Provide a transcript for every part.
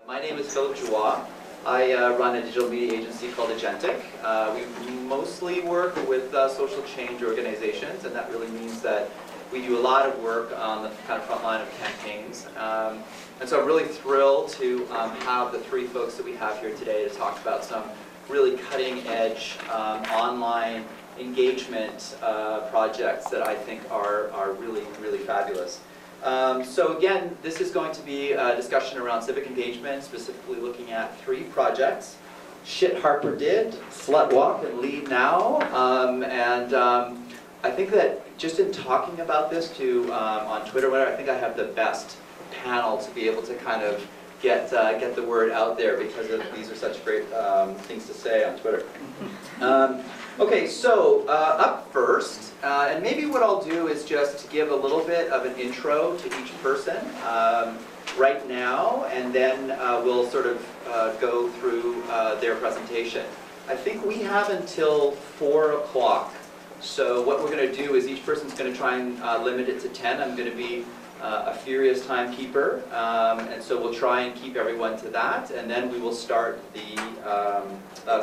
My name is Phillip Djwa. I run a digital media agency called Agentic. We mostly work with social change organizations, and that really means that we do a lot of work on the kind of front line of campaigns. And so I'm really thrilled to have the three folks that we have here today to talk about some really cutting-edge online engagement projects that I think are really, really fabulous. So again, this is going to be a discussion around civic engagement, specifically looking at three projects: ShitHarperDid, SlutWalk, and leadnow. I think that just in talking about this on Twitter, whatever, I think I have the best panel to be able to kind of get the word out there, because these are such great things to say on Twitter. Okay, so up first, and maybe what I'll do is just give a little bit of an intro to each person right now, and then we'll sort of go through their presentation. I think we have until 4 o'clock, so what we're going to do is each person's going to try and limit it to 10. I'm going to be a furious timekeeper, and so we'll try and keep everyone to that, and then we will start the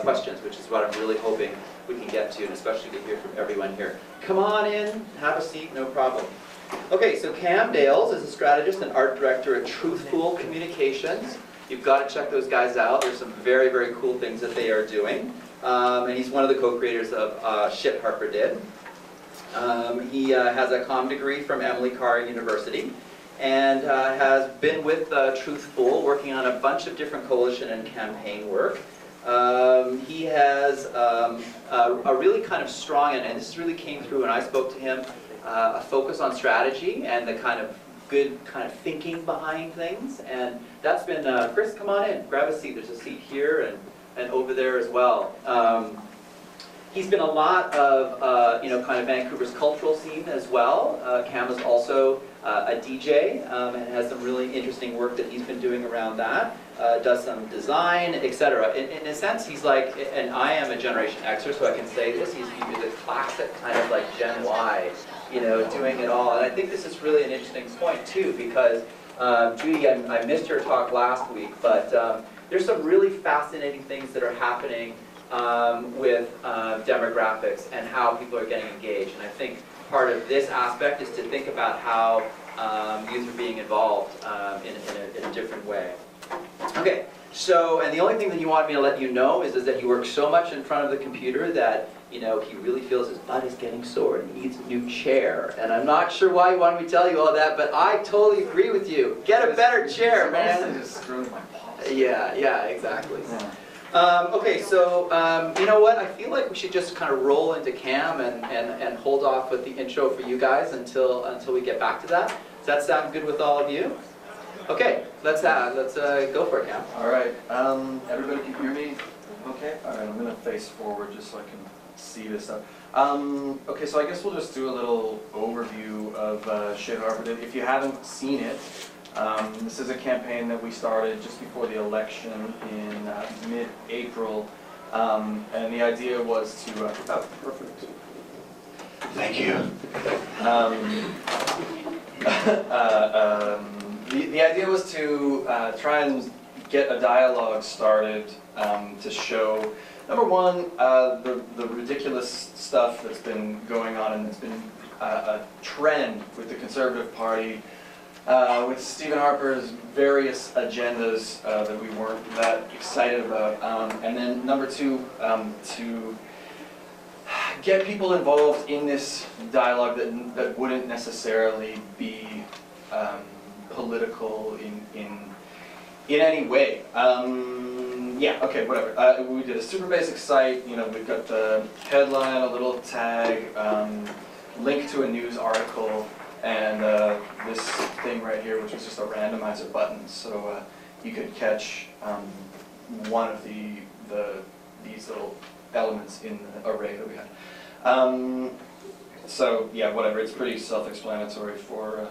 questions, which is what I'm really hoping we can get to, and especially to hear from everyone here. Come on in, have a seat, no problem. Okay, so Cam Dales is a strategist and art director at TruthFool Communications. You've got to check those guys out. There's some very, very cool things that they are doing. And he's one of the co-creators of ShitHarperDid. He has a comm degree from Emily Carr University, and has been with TruthFool, working on a bunch of different coalition and campaign work. He has a really kind of strong, and this really came through when I spoke to him, a focus on strategy and the kind of good kind of thinking behind things. And that's been, Chris, come on in, grab a seat. There's a seat here and over there as well. He's been a lot of, kind of Vancouver's cultural scene as well. Cam is also a DJ and has some really interesting work that he's been doing around that. Does some design, etc. In a sense, he's like, and I am a Generation Xer, so I can say this, he's the classic kind of like Gen Y, doing it all. And I think this is really an interesting point too, because Judy, I missed her talk last week, but there's some really fascinating things that are happening with demographics and how people are getting engaged. And I think part of this aspect is to think about how youth are being involved in a different way. Okay, so, and the only thing that he wanted me to let you know is that he works so much in front of the computer that, he really feels his butt is getting sore and he needs a new chair. And I'm not sure why he wanted me to tell you all that, but I totally agree with you. Get a better chair, man. Just screwing my paws. Yeah, exactly. Yeah. Okay, so you know what? I feel like we should just kind of roll into Cam and hold off with the intro for you guys until we get back to that. Does that sound good with all of you? Okay, let's go for it, Cam. All right, everybody can hear me? Okay. All right, I'm gonna face forward just so I can see this stuff. Okay, so I guess we'll just do a little overview of ShitHarperDid. If you haven't seen it, this is a campaign that we started just before the election in mid-April, and the idea was to perfect. Thank you. The idea was to try and get a dialogue started to show, number one, the ridiculous stuff that's been going on, and it's been a trend with the Conservative Party, with Stephen Harper's various agendas that we weren't that excited about. And then number two, to get people involved in this dialogue that wouldn't necessarily be political in any way. Yeah, okay, whatever. We did a super basic site. We've got the headline, a little tag, link to a news article, and this thing right here, which is just a randomizer button. So you could catch one of these little elements in the array that we had. So yeah, whatever. It's pretty self-explanatory for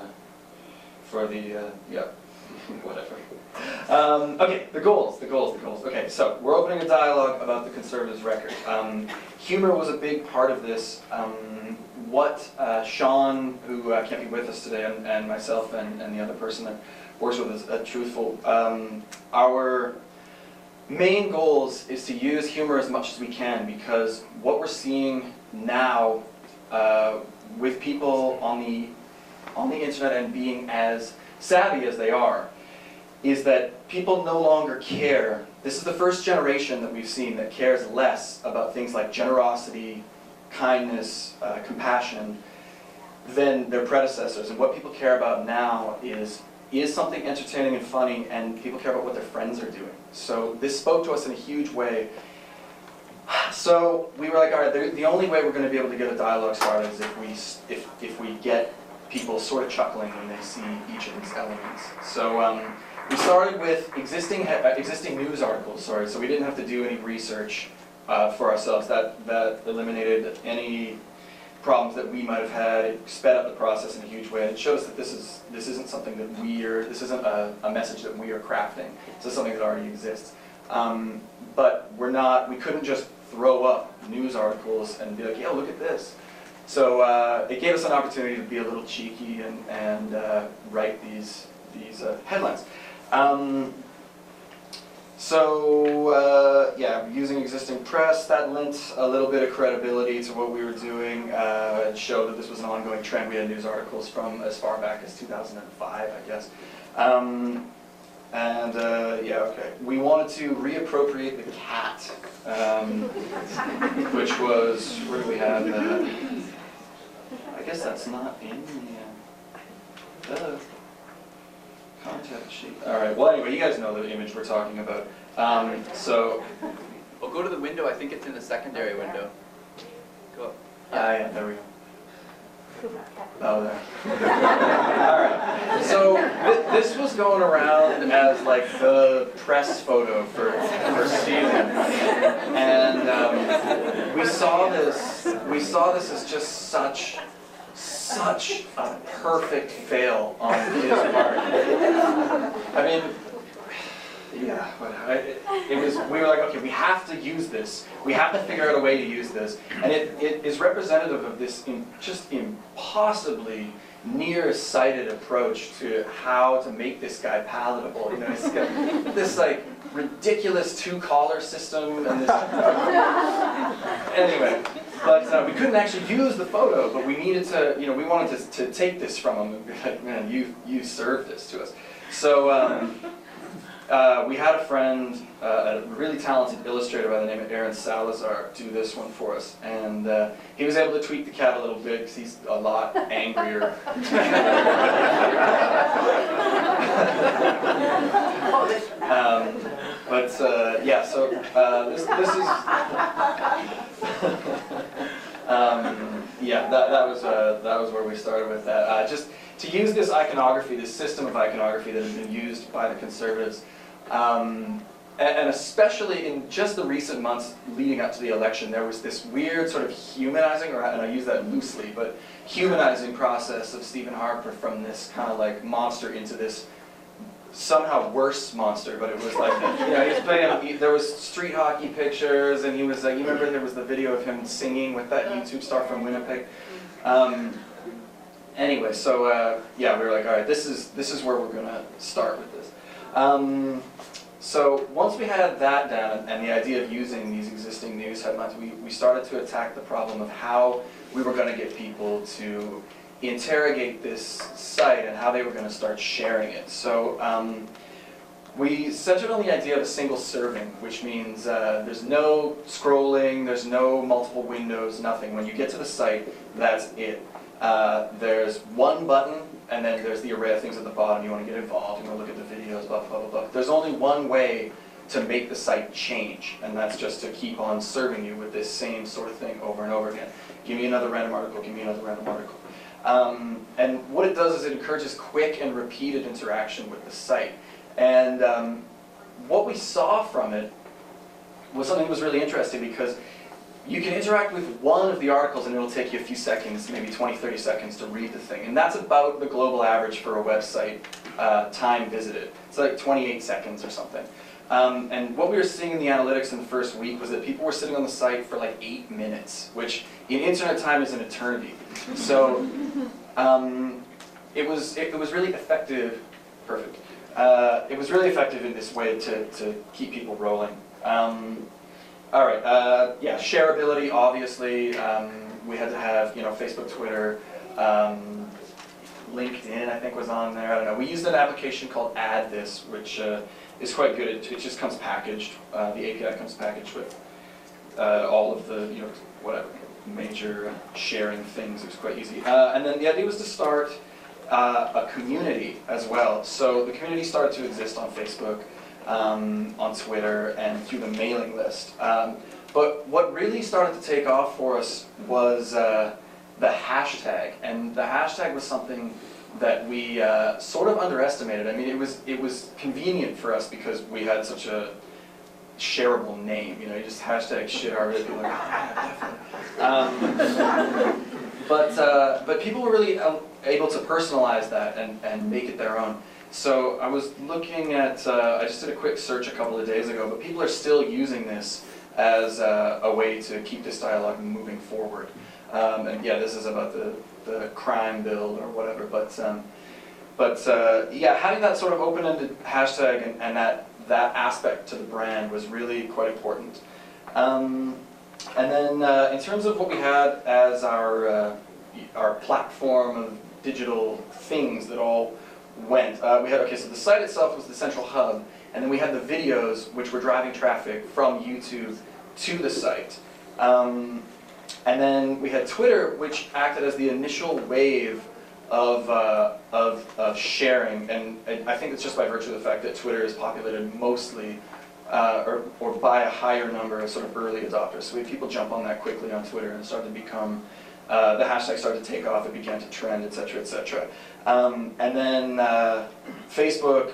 the yeah, whatever. Okay, the goals. Okay, so we're opening a dialogue about the Conservatives' record. Humor was a big part of this. what Sean, who can't be with us today, and myself and the other person that works with us at TruthFool, our main goals is to use humor as much as we can, because what we're seeing now with people on the internet and being as savvy as they are, is that people no longer care. This is the first generation that we've seen that cares less about things like generosity, kindness, compassion than their predecessors. And what people care about now is something entertaining and funny, and people care about what their friends are doing. So this spoke to us in a huge way. So we were like, all right, the only way we're going to be able to get a dialogue started is if we get people sort of chuckling when they see each of these elements. So we started with existing news articles, so we didn't have to do any research for ourselves. That eliminated any problems that we might have had. It sped up the process in a huge way. It showed us that this isn't something that this isn't a message that we are crafting. This is something that already exists. But we couldn't just throw up news articles and be like, yeah, look at this. So it gave us an opportunity to be a little cheeky and write these headlines. Yeah, using existing press, that lent a little bit of credibility to what we were doing. It showed that this was an ongoing trend. We had news articles from as far back as 2005, I guess. Yeah, okay. We wanted to reappropriate the cat, which was, where do we have that? I guess that's not in the contact sheet. All right, well anyway, you guys know the image we're talking about. Well, go to the window. I think it's in the secondary window. Go up. Yeah, there we go. Oh, there. All right. So this was going around as like the press photo for Stephen, and we saw this as just such a perfect fail on his part. I mean, yeah, we were like, okay, we have to use this. We have to figure out a way to use this. And it is representative of this just impossibly nearsighted approach to how to make this guy palatable. You know, it's got this like ridiculous two-collar system and this. Anyway, but we couldn't actually use the photo, but we needed to, you know, we wanted to take this from him and be like, man, you served this to us. So. We had a friend, a really talented illustrator by the name of Aaron Salazar, do this one for us. And he was able to tweak the cat a little bit because he's a lot angrier. Yeah, so this is... yeah, that was where we started with that. Just to use this iconography, this system of iconography that has been used by the conservatives, and especially in just the recent months leading up to the election, there was this weird sort of humanizing, and I use that loosely, but humanizing process of Stephen Harper from this kind of like monster into this somehow worse monster, but it was like, you know, he was playing, there was street hockey pictures, and he was like, you remember there was the video of him singing with that YouTube star from Winnipeg? Anyway, so yeah, we were like, all right, this is where we're gonna start with this. So once we had that down and the idea of using these existing news headlines, we started to attack the problem of how we were going to get people to interrogate this site and how they were going to start sharing it. So we centered on the idea of a single serving, which means there's no scrolling, there's no multiple windows, nothing. When you get to the site, that's it. There's one button, and then there's the array of things at the bottom. You want to get involved, you want to look at the videos, blah, blah, blah, blah. There's only one way to make the site change, and that's just to keep on serving you with this same sort of thing over and over again. Give me another random article, give me another random article. And what it does is it encourages quick and repeated interaction with the site. And what we saw from it was something that was really interesting, because you can interact with one of the articles and it'll take you a few seconds, maybe 20, 30 seconds to read the thing. And that's about the global average for a website time visited. It's like 28 seconds or something. And what we were seeing in the analytics in the first week was that people were sitting on the site for like 8 minutes, which in internet time is an eternity. So it was really effective. Perfect. It was really effective in this way to keep people rolling. All right. Yeah, shareability. Obviously, we had to have Facebook, Twitter. LinkedIn, I think, was on there. I don't know. We used an application called Add This, which is quite good. It just comes packaged. The API comes packaged with all of the whatever major sharing things. It was quite easy. And then the idea was to start a community as well. So the community started to exist on Facebook, on Twitter, and through the mailing list. But what really started to take off for us was the hashtag, and the hashtag was something that we sort of underestimated. I mean, it was convenient for us because we had such a shareable name. You just hashtag ShitHarperDid, people are like, yeah, definitely. But people were really able to personalize that and make it their own. So I was looking at, I just did a quick search a couple of days ago, but people are still using this as a way to keep this dialogue moving forward. And yeah, this is about the crime bill or whatever, but yeah, having that sort of open-ended hashtag and that aspect to the brand was really quite important. And then in terms of what we had as our platform of digital things that all went, we had, okay, so the site itself was the central hub, and then we had the videos which were driving traffic from YouTube to the site. And then we had Twitter, which acted as the initial wave of sharing, and I think it's just by virtue of the fact that Twitter is populated mostly, or by a higher number of sort of early adopters. So we had people jump on that quickly on Twitter and started to become, the hashtag started to take off, it began to trend, et cetera, et cetera. And then Facebook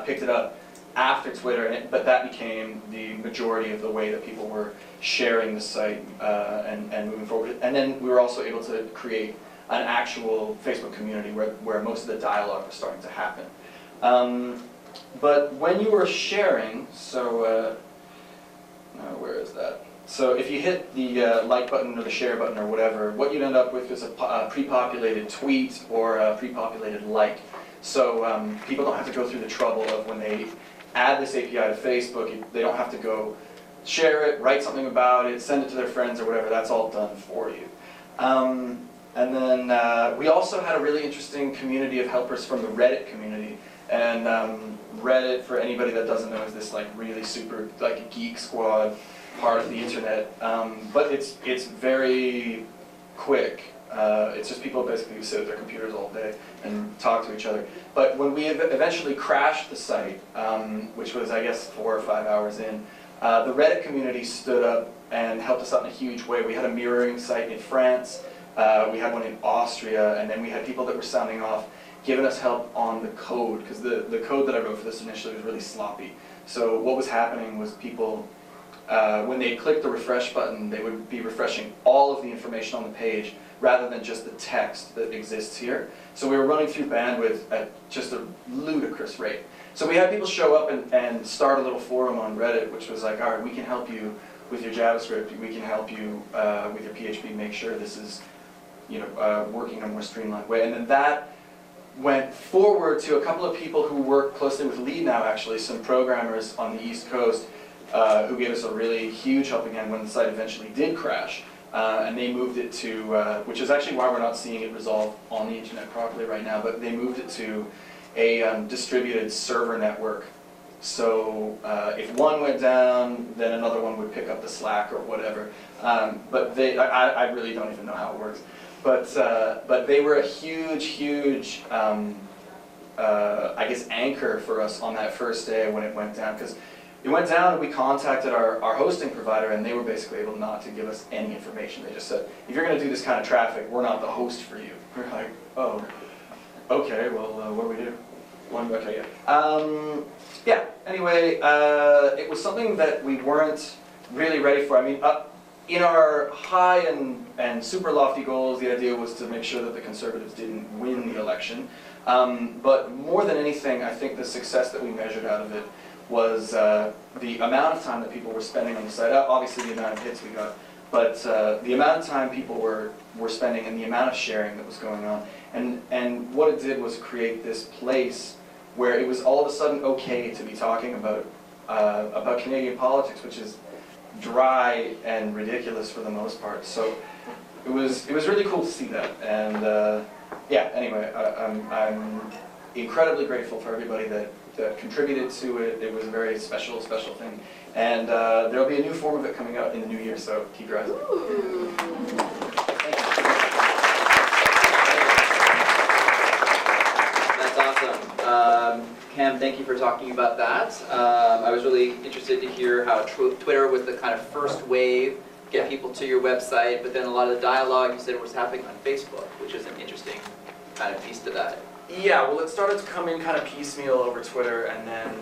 picked it up after Twitter, but that became the majority of the way that people were sharing the site and moving forward. And then we were also able to create an actual Facebook community where most of the dialogue was starting to happen. But when you were sharing, so where is that? So if you hit the like button or the share button or whatever, what you'd end up with is a pre-populated tweet or a pre-populated like. So people don't have to go through the trouble of when they add this API to Facebook, they don't have to go share it, write something about it, send it to their friends or whatever. That's all done for you. And then we also had a really interesting community of helpers from the Reddit community. And Reddit, for anybody that doesn't know, is this like really super like geek squad part of the internet. But it's very quick. It's just people basically who sit at their computers all day and talk to each other. But when we eventually crashed the site, which was I guess 4 or 5 hours in, the Reddit community stood up and helped us out in a huge way. We had a mirroring site in France, we had one in Austria, and then we had people that were sounding off, giving us help on the code, because the code that I wrote for this initially was really sloppy. So what was happening was people, when they clicked the refresh button, they would be refreshing all of the information on the page rather than just the text that exists here. So we were running through bandwidth at just a ludicrous rate. So we had people show up and start a little forum on Reddit, which was like, all right, we can help you with your JavaScript, we can help you with your PHP, make sure this is working in a more streamlined way. And then that went forward to a couple of people who work closely with leadnow, actually, some programmers on the East Coast who gave us a really huge help again when the site eventually did crash. And they moved it to, which is actually why we're not seeing it resolve on the internet properly right now, but they moved it to a distributed server network. So if one went down, then another one would pick up the slack or whatever. But I really don't even know how it works. But they were a huge, I guess, anchor for us on that first day when it went down. Because it went down and we contacted our hosting provider, and they were basically able not to give us any information. They just said, if you're going to do this kind of traffic, we're not the host for you. We're like, oh, okay, well, what do we do? Okay, yeah. Yeah, anyway, it was something that we weren't really ready for. I mean, in our high and super lofty goals, the idea was to make sure that the Conservatives didn't win the election. But more than anything, I think the success that we measured out of it was the amount of time that people were spending on the site. Obviously the amount of hits we got, but the amount of time people were spending and the amount of sharing that was going on. And what it did was create this place where it was all of a sudden okay to be talking about Canadian politics, which is dry and ridiculous for the most part. So it was really cool to see that. And yeah, anyway, I'm incredibly grateful for everybody that contributed to it. It was a very special thing. And there'll be a new form of it coming out in the new year, so keep your eyes open. That's awesome. Cam, thank you for talking about that. I was really interested to hear how Twitter was the kind of first wave, get people to your website, but then a lot of the dialogue you said was happening on Facebook, which is an interesting kind of piece to that. Yeah, well, it started to come in kind of piecemeal over Twitter, and then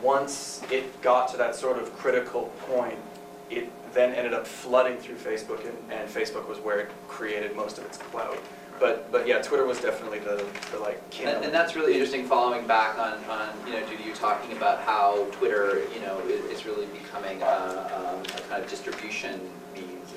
once it got to that sort of critical point, it then ended up flooding through Facebook, and Facebook was where it created most of its clout. But yeah, Twitter was definitely the like king. And that's really interesting, following back on Judy, you talking about how Twitter, is really becoming a kind of distribution means,